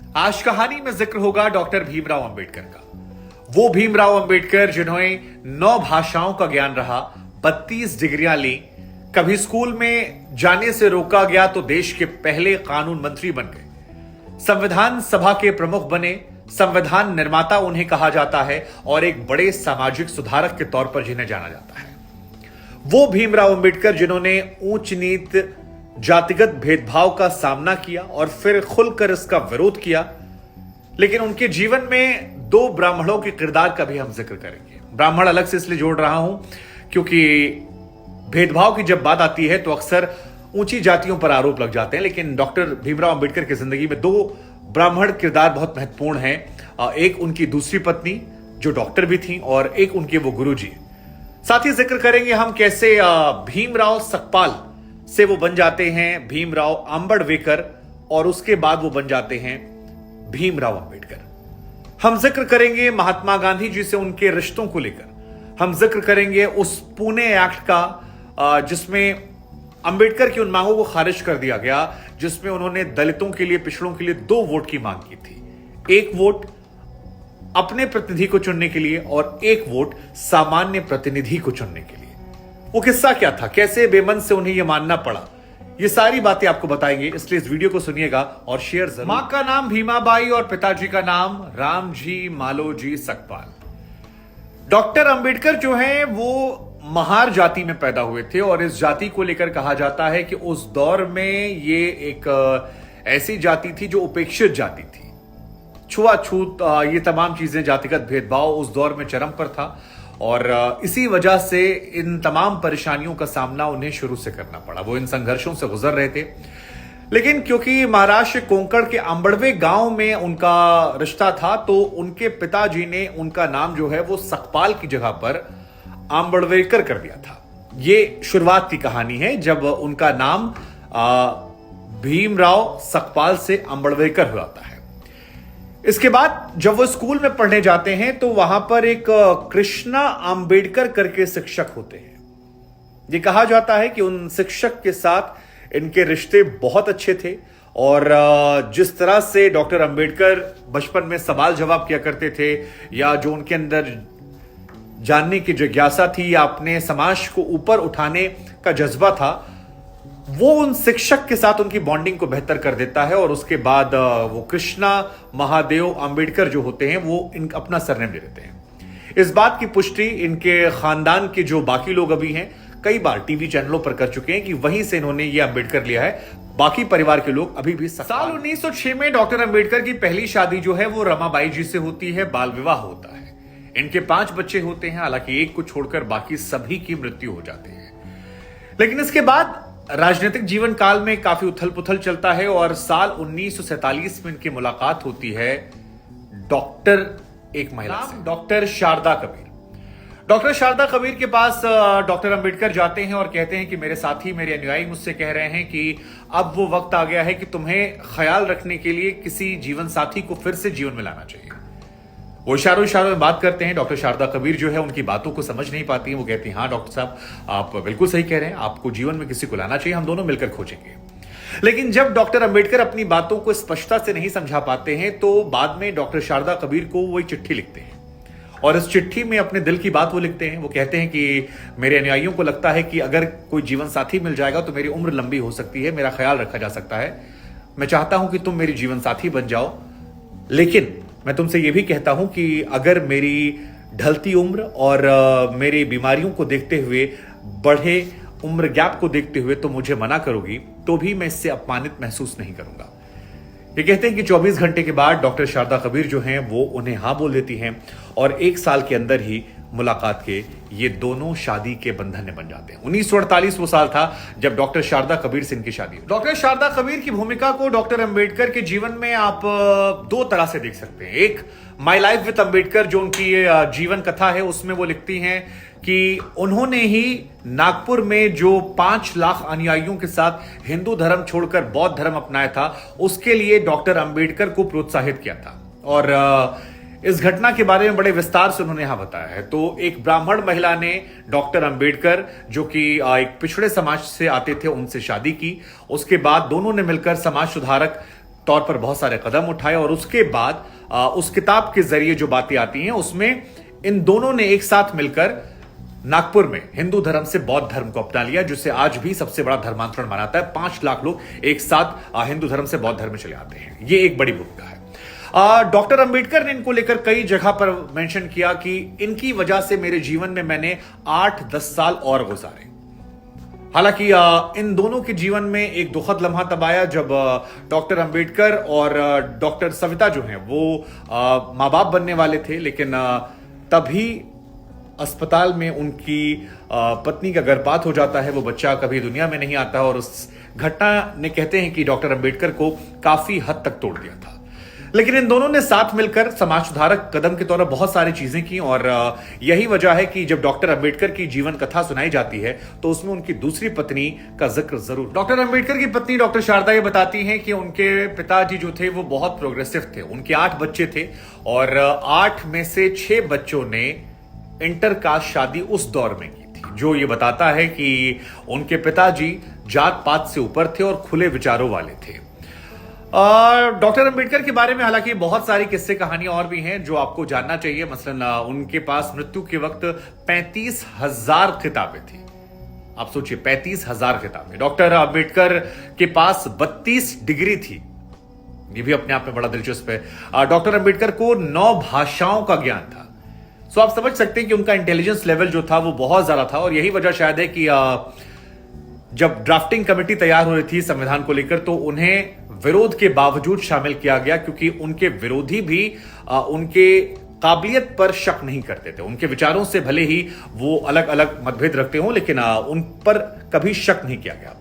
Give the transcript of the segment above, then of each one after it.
आज कहानी में जिक्र होगा डॉक्टर भीमराव अंबेडकर का। वो भीमराव अंबेडकर जिन्होंने 9 भाषाओं का ज्ञान रहा, 32 डिग्रियां ली, कभी स्कूल में जाने से रोका गया तो देश के पहले कानून मंत्री बन गए, संविधान सभा के प्रमुख बने, संविधान निर्माता उन्हें कहा जाता है और एक बड़े सामाजिक सुधारक के तौर पर जिन्हें जाना जाता है। वो भीमराव अंबेडकर जिन्होंने ऊंच नीच जातिगत भेदभाव का सामना किया और फिर खुलकर इसका विरोध किया। लेकिन उनके जीवन में 2 ब्राह्मणों के किरदार का भी हम जिक्र करेंगे। ब्राह्मण अलग से इसलिए जोड़ रहा हूं क्योंकि भेदभाव की जब बात आती है तो अक्सर ऊंची जातियों पर आरोप लग जाते हैं, लेकिन डॉक्टर भीमराव अंबेडकर की जिंदगी में 2 ब्राह्मण किरदार बहुत महत्वपूर्ण हैं। एक उनकी दूसरी पत्नी जो डॉक्टर भी थी और एक उनके वो गुरुजी। साथ ही जिक्र करेंगे हम कैसे भीमराव सकपाल से वो बन जाते हैं भीमराव आंबेडकर और उसके बाद वो बन जाते हैं भीमराव अंबेडकर। हम जिक्र करेंगे महात्मा गांधी जी से उनके रिश्तों को लेकर। हम जिक्र करेंगे उस पुणे एक्ट का जिसमें अंबेडकर की उन मांगों को खारिज कर दिया गया, जिसमें उन्होंने दलितों के लिए, पिछड़ों के लिए 2 वोट की मांग की थी। 1 वोट अपने प्रतिनिधि को चुनने के लिए और 1 वोट सामान्य प्रतिनिधि को चुनने के लिए। वो किस्सा क्या था, कैसे बेमन से उन्हें यह मानना पड़ा, ये सारी बातें आपको बताएंगे, इसलिए इस वीडियो को सुनिएगा और शेयर जरूर। मां का नाम भीमाबाई और पिताजी का नाम रामजी मालोजी सकपाल। डॉक्टर अंबेडकर जो हैं वो महार जाति में पैदा हुए थे और इस जाति को लेकर कहा जाता है कि उस दौर में ये एक ऐसी जाति थी जो उपेक्षित जाति थी। छुआछूत, ये तमाम चीजें, जातिगत भेदभाव उस दौर में चरम पर था और इसी वजह से इन तमाम परेशानियों का सामना उन्हें शुरू से करना पड़ा। वो इन संघर्षों से गुजर रहे थे, लेकिन क्योंकि महाराष्ट्र कोंकण के आंबड़वे गांव में उनका रिश्ता था तो उनके पिताजी ने उनका नाम जो है वो सकपाल की जगह पर आंबेडकर कर दिया था। ये शुरुआत की कहानी है जब उनका नाम भीमराव सकपाल से आंबेडकर हुआ है। इसके बाद जब वो स्कूल में पढ़ने जाते हैं तो वहां पर एक कृष्णा अंबेडकर करके शिक्षक होते हैं। ये कहा जाता है कि उन शिक्षक के साथ इनके रिश्ते बहुत अच्छे थे और जिस तरह से डॉक्टर अंबेडकर बचपन में सवाल जवाब किया करते थे या जो उनके अंदर जानने की जिज्ञासा थी या अपने समाज को ऊपर उठाने का जज्बा था, वो उन शिक्षक के साथ उनकी बॉन्डिंग को बेहतर कर देता है और उसके बाद वो कृष्णा महादेव अंबेडकर जो होते हैं वो अपना सरनेम ले लेते हैं। इस बात की पुष्टि इनके खानदान के जो बाकी लोग अभी हैं कई बार टीवी चैनलों पर कर चुके हैं कि वहीं से इन्होंने ये अंबेडकर लिया है। बाकी परिवार के लोग अभी भी। साल 1906 में डॉक्टर अंबेडकर की पहली शादी जो है वो रमाबाई जी से होती है, बाल विवाह होता है। इनके 5 बच्चे होते हैं, हालांकि एक को छोड़कर बाकी सभी की मृत्यु हो जाती है। लेकिन इसके बाद राजनीतिक जीवन काल में काफी उथल पुथल चलता है और साल 1947 में इनकी मुलाकात होती है एक महिला से, डॉक्टर शारदा कबीर। डॉक्टर शारदा कबीर के पास डॉक्टर अंबेडकर जाते हैं और कहते हैं कि मेरे साथी, मेरे अनुयायी मुझसे कह रहे हैं कि अब वो वक्त आ गया है कि तुम्हें ख्याल रखने के लिए किसी जीवन साथी को फिर से जीवन में लाना चाहिए। वो इशारों में बात करते हैं। डॉक्टर शारदा कबीर जो है उनकी बातों को समझ नहीं पाती हैं। वो कहती हैं, हाँ डॉक्टर साहब, आप बिल्कुल सही कह रहे हैं, आपको जीवन में किसी को लाना चाहिए, हम दोनों मिलकर खोजेंगे। लेकिन जब डॉक्टर अंबेडकर अपनी बातों को स्पष्टता से नहीं समझा पाते हैं तो बाद में डॉक्टर शारदा कबीर को वो एक चिट्ठी लिखते हैं और इस चिट्ठी में अपने दिल की बात वो लिखते हैं। वो कहते हैं कि मेरे अनुयायियों को लगता है कि अगर कोई जीवन साथी मिल जाएगा तो मेरी उम्र लंबी हो सकती है, मेरा ख्याल रखा जा सकता है। मैं चाहता हूं कि तुम मेरी जीवन साथी बन जाओ, लेकिन मैं तुमसे यह भी कहता हूं कि अगर मेरी ढलती उम्र और मेरी बीमारियों को देखते हुए, बढ़े उम्र गैप को देखते हुए तो मुझे मना करोगी तो भी मैं इससे अपमानित महसूस नहीं करूंगा। ये कहते हैं कि 24 घंटे के बाद डॉक्टर शारदा कबीर जो हैं वो उन्हें हाँ बोल देती हैं और 1 साल के अंदर ही मुलाकात के ये दोनों शादी के बंधन में बन जाते हैं। 1948 वो साल था जब डॉक्टर शारदा कबीर से इनकी शादी हुई। डॉक्टर शारदा कबीर की भूमिका को डॉक्टर अंबेडकर के जीवन में आप 2 तरह से देख सकते हैं। एक, माई लाइफ विद अंबेडकर जो उनकी जीवन कथा है, उसमें वो लिखती हैं कि उन्होंने ही नागपुर में जो 5 लाख अनुयायियों के साथ हिंदू धर्म छोड़कर बौद्ध धर्म अपनाया था, उसके लिए डॉक्टर अंबेडकर को प्रोत्साहित किया था और इस घटना के बारे में बड़े विस्तार से उन्होंने यहां बताया है। तो एक ब्राह्मण महिला ने डॉक्टर अंबेडकर, जो कि एक पिछड़े समाज से आते थे, उनसे शादी की। उसके बाद दोनों ने मिलकर समाज सुधारक तौर पर बहुत सारे कदम उठाए और उसके बाद उस किताब के जरिए जो बातें आती हैं उसमें इन दोनों ने एक साथ मिलकर नागपुर में हिंदू धर्म से बौद्ध धर्म को अपना लिया, जिसे आज भी सबसे बड़ा धर्मांतरण मानाता है। 5 लाख लोग एक साथ हिंदू धर्म से बौद्ध धर्म में चले आते हैं। ये एक बड़ी भूमिका है। डॉक्टर अंबेडकर ने इनको लेकर कई जगह पर मेंशन किया कि इनकी वजह से मेरे जीवन में मैंने 8-10 साल और गुजारे। हालांकि इन दोनों के जीवन में एक दुखद लम्हा तब आया जब डॉक्टर अंबेडकर और डॉक्टर सविता जो हैं वो मां बाप बनने वाले थे, लेकिन तभी अस्पताल में उनकी पत्नी का गर्भपात हो जाता है। वो बच्चा कभी दुनिया में नहीं आता और उस घटना ने कहते हैं कि डॉक्टर अंबेडकर को काफी हद तक तोड़ दिया था। लेकिन इन दोनों ने साथ मिलकर समाज सुधारक कदम के तौर पर बहुत सारी चीजें की और यही वजह है कि जब डॉक्टर अंबेडकर की जीवन कथा सुनाई जाती है तो उसमें उनकी दूसरी पत्नी का जिक्र जरूर। डॉक्टर अंबेडकर की पत्नी डॉक्टर शारदा ये बताती हैं कि उनके पिताजी जो थे वो बहुत प्रोग्रेसिव थे। उनके 8 बच्चे थे और 8 में से 6 बच्चों ने इंटर कास्ट शादी उस दौर में की थी, जो ये बताता है कि उनके पिताजी जात पात से ऊपर थे और खुले विचारों वाले थे। डॉक्टर अंबेडकर के बारे में हालांकि बहुत सारी किस्से कहानियां और भी हैं जो आपको जानना चाहिए। मसलन उनके पास मृत्यु के वक्त 35,000 किताबें थी। आप सोचिए 35,000 किताबें। डॉक्टर अंबेडकर के पास 32 डिग्री थी, ये भी अपने आप में बड़ा दिलचस्प है। डॉक्टर अंबेडकर को 9 भाषाओं का ज्ञान था। सो आप समझ सकते हैं कि उनका इंटेलिजेंस लेवल जो था वो बहुत ज्यादा था और यही वजह शायद है कि जब ड्राफ्टिंग कमेटी तैयार हो रही थी संविधान को लेकर तो उन्हें विरोध के बावजूद शामिल किया गया, क्योंकि उनके विरोधी भी उनके काबिलियत पर शक नहीं करते थे। उनके विचारों से भले ही वो अलग अलग मतभेद रखते हों, लेकिन उन पर कभी शक नहीं किया गया।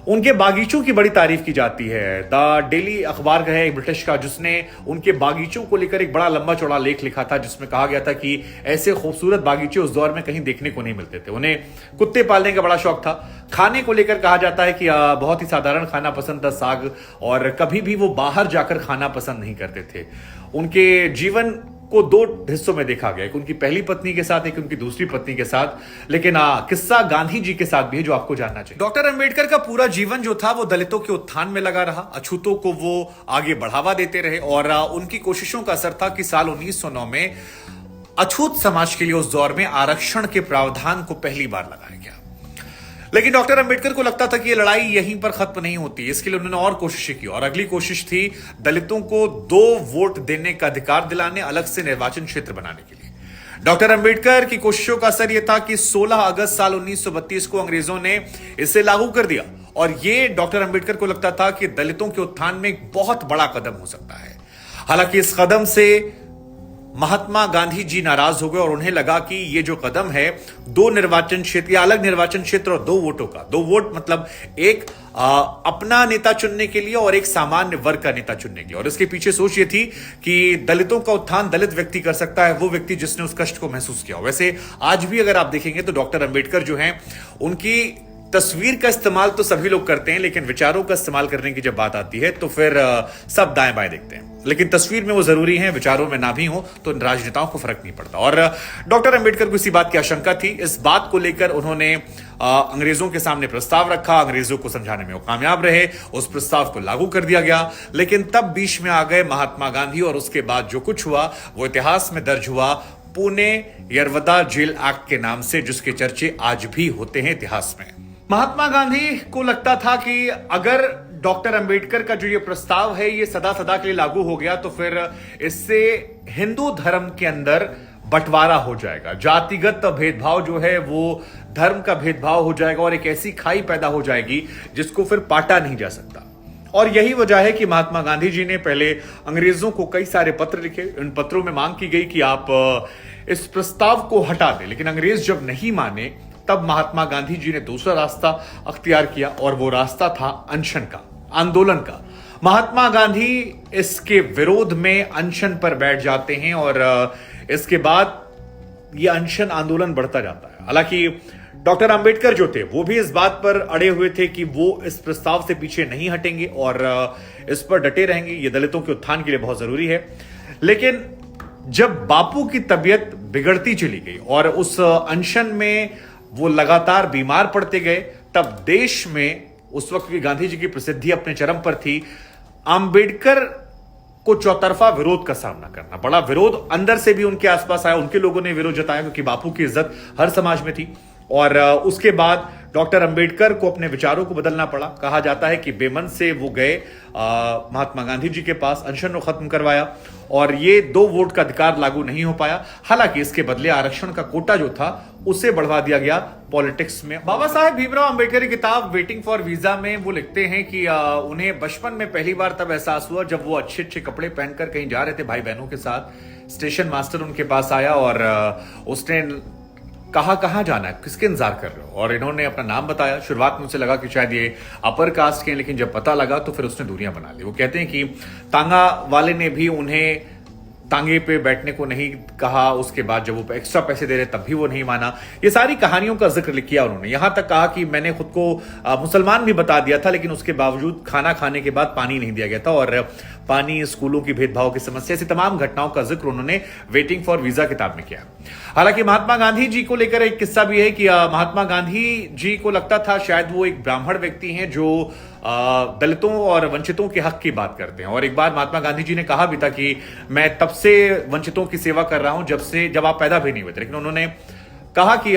उनके बागीचों की बड़ी तारीफ की जाती है। द डेली अखबार का है एक ब्रिटिश का, जिसने उनके बागीचों को लेकर एक बड़ा लंबा चौड़ा लेख लिखा था, जिसमें कहा गया था कि ऐसे खूबसूरत बागीचे उस दौर में कहीं देखने को नहीं मिलते थे। उन्हें कुत्ते पालने का बड़ा शौक था। खाने को लेकर कहा जाता है कि बहुत ही साधारण खाना पसंद था, साग, और कभी भी वो बाहर जाकर खाना पसंद नहीं करते थे। उनके जीवन को 2 हिस्सों में देखा गया, एक उनकी पहली पत्नी के साथ, एक उनकी दूसरी पत्नी के साथ। लेकिन किस्सा गांधी जी के साथ भी है जो आपको जानना चाहिए। डॉक्टर अंबेडकर का पूरा जीवन जो था वो दलितों के उत्थान में लगा रहा। अछूतों को वो आगे बढ़ावा देते रहे और उनकी कोशिशों का असर था कि साल 1909 में अछूत समाज के लिए उस दौर में आरक्षण के प्रावधान को पहली बार लगाया गया। लेकिन डॉक्टर अंबेडकर को लगता था कि ये लड़ाई यहीं पर खत्म नहीं होती। इसके लिए उन्होंने और कोशिशें की और अगली कोशिश थी दलितों को 2 वोट देने का अधिकार दिलाने, अलग से निर्वाचन क्षेत्र बनाने के लिए। डॉक्टर अंबेडकर की कोशिशों का असर यह था कि 16 अगस्त साल 1932 को अंग्रेजों ने इसे लागू कर दिया और ये डॉक्टर अंबेडकर को लगता था कि दलितों के उत्थान में एक बहुत बड़ा कदम हो सकता है। हालांकि इस कदम से महात्मा गांधी जी नाराज हो गए और उन्हें लगा कि ये जो कदम है 2 निर्वाचन क्षेत्र या अलग निर्वाचन क्षेत्र और 2 वोटों का, 2 वोट मतलब एक अपना नेता चुनने के लिए और एक सामान्य वर्ग का नेता चुनने के लिए। और इसके पीछे सोच ये थी कि दलितों का उत्थान दलित व्यक्ति कर सकता है, वो व्यक्ति जिसने उस कष्ट को महसूस किया हो। वैसे आज भी अगर आप देखेंगे तो डॉक्टर अंबेडकर जो हैं उनकी तस्वीर का इस्तेमाल तो सभी लोग करते हैं, लेकिन विचारों का इस्तेमाल करने की जब बात आती है तो फिर सब दाएं बाएं देखते हैं। लेकिन तस्वीर में वो जरूरी है, विचारों में ना भी हो तो राजनेताओं को फर्क नहीं पड़ता। और डॉक्टर अंबेडकर को इसी बात की आशंका थी। इस बात को लेकर उन्होंने अंग्रेजों के सामने प्रस्ताव रखा। अंग्रेजों को समझाने में वो कामयाब रहे, उस प्रस्ताव को लागू कर दिया गया। लेकिन तब बीच में आ गए महात्मा गांधी और उसके बाद जो कुछ हुआ वो इतिहास में दर्ज हुआ पुणे यरवदा जेल एक्ट के नाम से, जिसके चर्चे आज भी होते हैं इतिहास में। महात्मा गांधी को लगता था कि अगर डॉक्टर अंबेडकर का जो ये प्रस्ताव है ये सदा सदा के लिए लागू हो गया तो फिर इससे हिंदू धर्म के अंदर बंटवारा हो जाएगा, जातिगत भेदभाव जो है वो धर्म का भेदभाव हो जाएगा और एक ऐसी खाई पैदा हो जाएगी जिसको फिर पाटा नहीं जा सकता। और यही वजह है कि महात्मा गांधी जी ने पहले अंग्रेजों को कई सारे पत्र लिखे। उन पत्रों में मांग की गई कि आप इस प्रस्ताव को हटा दें, लेकिन अंग्रेज जब नहीं माने तब महात्मा गांधी जी ने दूसरा रास्ता अख्तियार किया और वो रास्ता था अनशन का, आंदोलन का। महात्मा गांधी इसके विरोध में अनशन पर बैठ जाते हैं और इसके बाद ये अनशन आंदोलन बढ़ता जाता है। हालांकि डॉक्टर अंबेडकर जो थे वो भी इस बात पर अड़े हुए थे कि वो इस प्रस्ताव से पीछे नहीं हटेंगे और इस पर डटे रहेंगे, ये दलितों के उत्थान के लिए बहुत जरूरी है। लेकिन जब बापू की तबीयत बिगड़ती चली गई और उस अनशन में वो लगातार बीमार पड़ते गए, तब देश में उस वक्त भी गांधी जी की प्रसिद्धि अपने चरम पर थी। अंबेडकर को चौतरफा विरोध का सामना करना पड़ा। विरोध अंदर से भी उनके आसपास आया, उनके लोगों ने विरोध जताया क्योंकि बापू की इज्जत हर समाज में थी। और उसके बाद डॉक्टर अंबेडकर को अपने विचारों को बदलना पड़ा। कहा जाता है कि बेमन से वो गए महात्मा गांधी जी के पास, अनशन को खत्म करवाया और ये 2 वोट का अधिकार लागू नहीं हो पाया। हालांकि इसके बदले आरक्षण का कोटा जो था उसे बढ़वा दिया गया पॉलिटिक्स में। बाबा साहेब भीमराव अंबेडकर की किताब वेटिंग फॉर वीजा में वो लिखते हैं कि उन्हें बचपन में पहली बार तब एहसास हुआ जब वो अच्छे अच्छे कपड़े पहनकर कहीं जा रहे थे भाई बहनों के साथ। स्टेशन मास्टर उनके पास आया और उसने कहा कहां जाना है, किसके इंतजार कर रहे हो, और इन्होंने अपना नाम बताया। शुरुआत में उसे लगा कि शायद ये अपर कास्ट के हैं, लेकिन जब पता लगा तो फिर उसने दूरियां बना ली। वो कहते हैं कि तांगा वाले ने भी उन्हें तांगे पे बैठने को नहीं कहा, उसके बाद जब वो एक्स्ट्रा पैसे दे रहे तब भी वो नहीं माना। ये सारी कहानियों का जिक्र किया उन्होंने। यहां तक कहा कि मैंने खुद को मुसलमान भी बता दिया था, लेकिन उसके बावजूद खाना खाने के बाद पानी नहीं दिया गया था, और पानी, स्कूलों की भेदभाव की समस्या, ऐसी तमाम घटनाओं का जिक्र उन्होंने वेटिंग फॉर वीजा किताब में किया। हालांकि महात्मा गांधी जी को लेकर एक किस्सा भी है कि महात्मा गांधी जी को लगता था शायद वो एक ब्राह्मण व्यक्ति हैं जो दलितों और वंचितों के हक की बात करते हैं। और एक बार महात्मा गांधी जी ने कहा भी था कि मैं तब से वंचितों की सेवा कर रहा हूं जब आप पैदा भी नहीं हुए थे। लेकिन उन्होंने कहा कि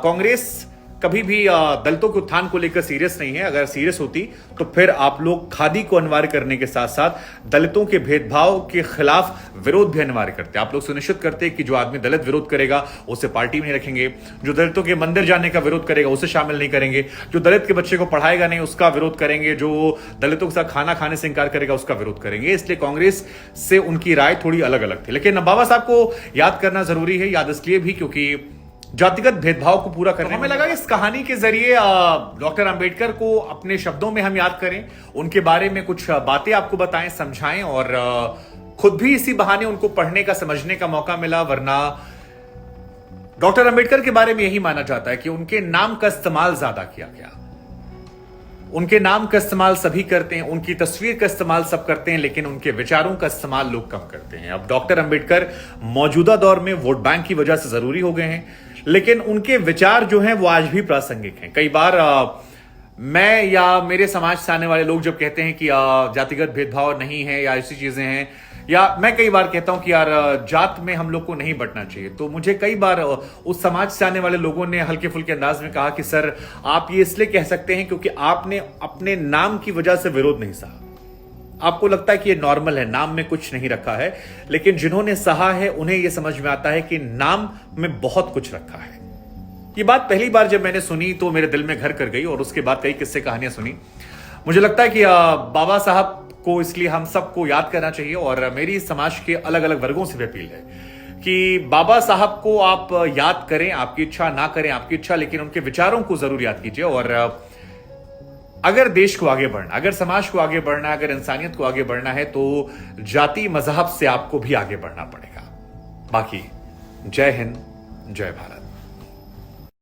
कांग्रेस कभी भी दलितों के उत्थान को लेकर सीरियस नहीं है। अगर सीरियस होती तो फिर आप लोग खादी को अनिवार्य करने के साथ साथ दलितों के भेदभाव के खिलाफ विरोध भी अनिवार्य करते। आप लोग सुनिश्चित करते कि जो आदमी दलित विरोध करेगा उसे पार्टी में नहीं रखेंगे, जो दलितों के मंदिर जाने का विरोध करेगा उसे शामिल नहीं करेंगे, जो दलित के बच्चे को पढ़ाएगा नहीं उसका विरोध करेंगे, जो दलितों के साथ खाना खाने से इंकार करेगा उसका विरोध करेंगे। इसलिए कांग्रेस से उनकी राय थोड़ी अलग अलग थी। लेकिन बाबा साहब को याद करना जरूरी है, याद इसलिए भी क्योंकि जातिगत भेदभाव को पूरा करने हमें लगा इस कहानी के जरिए डॉक्टर अंबेडकर को अपने शब्दों में हम याद करें, उनके बारे में कुछ बातें आपको बताएं, समझाएं, और खुद भी इसी बहाने उनको पढ़ने का, समझने का मौका मिला। वरना डॉक्टर अंबेडकर के बारे में यही माना जाता है कि उनके नाम का इस्तेमाल ज्यादा किया गया। उनके नाम का इस्तेमाल सभी करते हैं, उनकी तस्वीर का इस्तेमाल सब करते हैं, लेकिन उनके विचारों का इस्तेमाल लोग कम करते हैं। अब डॉक्टर अंबेडकर मौजूदा दौर में वोट बैंक की वजह से जरूरी हो गए हैं, लेकिन उनके विचार जो हैं वो आज भी प्रासंगिक हैं। कई बार मैं या मेरे समाज से आने वाले लोग जब कहते हैं कि जातिगत भेदभाव नहीं है या ऐसी चीजें हैं, या मैं कई बार कहता हूं कि यार जात में हम लोग को नहीं बंटना चाहिए, तो मुझे कई बार उस समाज से आने वाले लोगों ने हल्के फुल्के अंदाज में कहा कि सर आप ये इसलिए कह सकते हैं क्योंकि आपने अपने नाम की वजह से विरोध नहीं सहा। आपको लगता है कि ये नॉर्मल है, नाम में कुछ नहीं रखा है, लेकिन जिन्होंने सहा है उन्हें यह समझ में आता है कि नाम में बहुत कुछ रखा है। ये बात पहली बार जब मैंने सुनी तो मेरे दिल में घर कर गई, और उसके बाद कई किस्से कहानियां सुनी। मुझे लगता है कि बाबा साहब को इसलिए हम सबको याद करना चाहिए, और मेरी समाज के अलग अलग वर्गों से भी अपील है कि बाबा साहब को आप याद करें, आपकी इच्छा ना करें आपकी इच्छा, लेकिन उनके विचारों को जरूर याद कीजिए। और अगर देश को आगे बढ़ना, अगर समाज को आगे बढ़ना, अगर इंसानियत को आगे बढ़ना है तो जाति मजहब से आपको भी आगे बढ़ना पड़ेगा। बाकी जय हिंद, जय भारत।